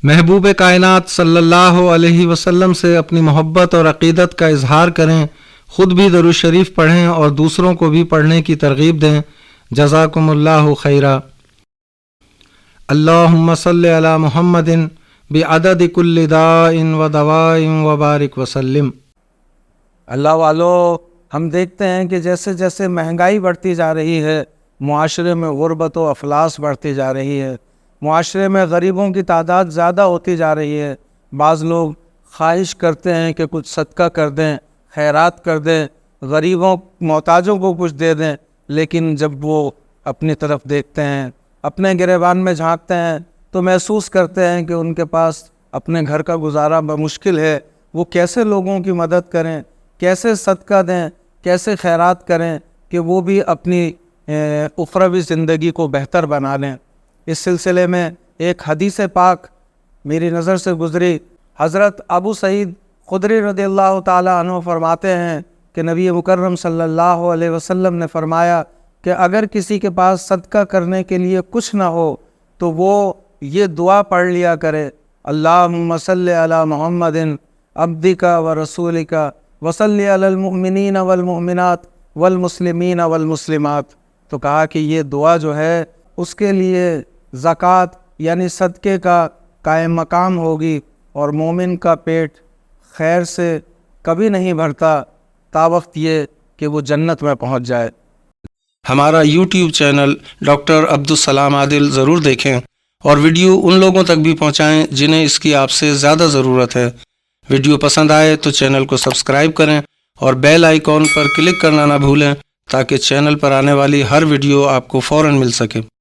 محبوب کائنات صلی اللہ علیہ وسلم سے اپنی محبت اور عقیدت کا اظہار کریں، خود بھی درود شریف پڑھیں اور دوسروں کو بھی پڑھنے کی ترغیب دیں۔ جزاکم اللہ خیرا۔ اللہم صلی علی محمد بعدد کل داء و دواء وبارک وسلم۔ اللہ والو، ہم دیکھتے ہیں کہ جیسے جیسے مہنگائی بڑھتی جا رہی ہے، معاشرے میں غربت و افلاس بڑھتی جا رہی ہے، معاشرے میں غریبوں کی تعداد زیادہ ہوتی جا رہی ہے۔ بعض لوگ خواہش کرتے ہیں کہ کچھ صدقہ کر دیں، خیرات کر دیں، غریبوں محتاجوں کو کچھ دے دیں، لیکن جب وہ اپنی طرف دیکھتے ہیں، اپنے گریبان میں جھانکتے ہیں تو محسوس کرتے ہیں کہ ان کے پاس اپنے گھر کا گزارا مشکل ہے۔ وہ کیسے لوگوں کی مدد کریں، کیسے صدقہ دیں، کیسے خیرات کریں کہ وہ بھی اپنی اخروی زندگی کو بہتر بنا لیں۔ اس سلسلے میں ایک حدیث پاک میری نظر سے گزری۔ حضرت ابو سعید خدری رضی اللہ تعالیٰ عنہ فرماتے ہیں کہ نبی مکرم صلی اللہ علیہ وسلم نے فرمایا کہ اگر کسی کے پاس صدقہ کرنے کے لیے کچھ نہ ہو تو وہ یہ دعا پڑھ لیا کرے، اللہم صلی علی محمد عبدک و رسولک وصلی علی المؤمنین والمؤمنات والمسلمین والمسلمات۔ تو کہا کہ یہ دعا جو ہے اس کے لیے زکوٰۃ یعنی صدقے کا قائم مقام ہوگی، اور مومن کا پیٹ خیر سے کبھی نہیں بھرتا تا وقت یہ کہ وہ جنت میں پہنچ جائے۔ ہمارا یوٹیوب چینل ڈاکٹر عبدالسلام عادل ضرور دیکھیں اور ویڈیو ان لوگوں تک بھی پہنچائیں جنہیں اس کی آپ سے زیادہ ضرورت ہے۔ ویڈیو پسند آئے تو چینل کو سبسکرائب کریں اور بیل آئیکن پر کلک کرنا نہ بھولیں تاکہ چینل پر آنے والی ہر ویڈیو آپ کو فوراً مل سکے۔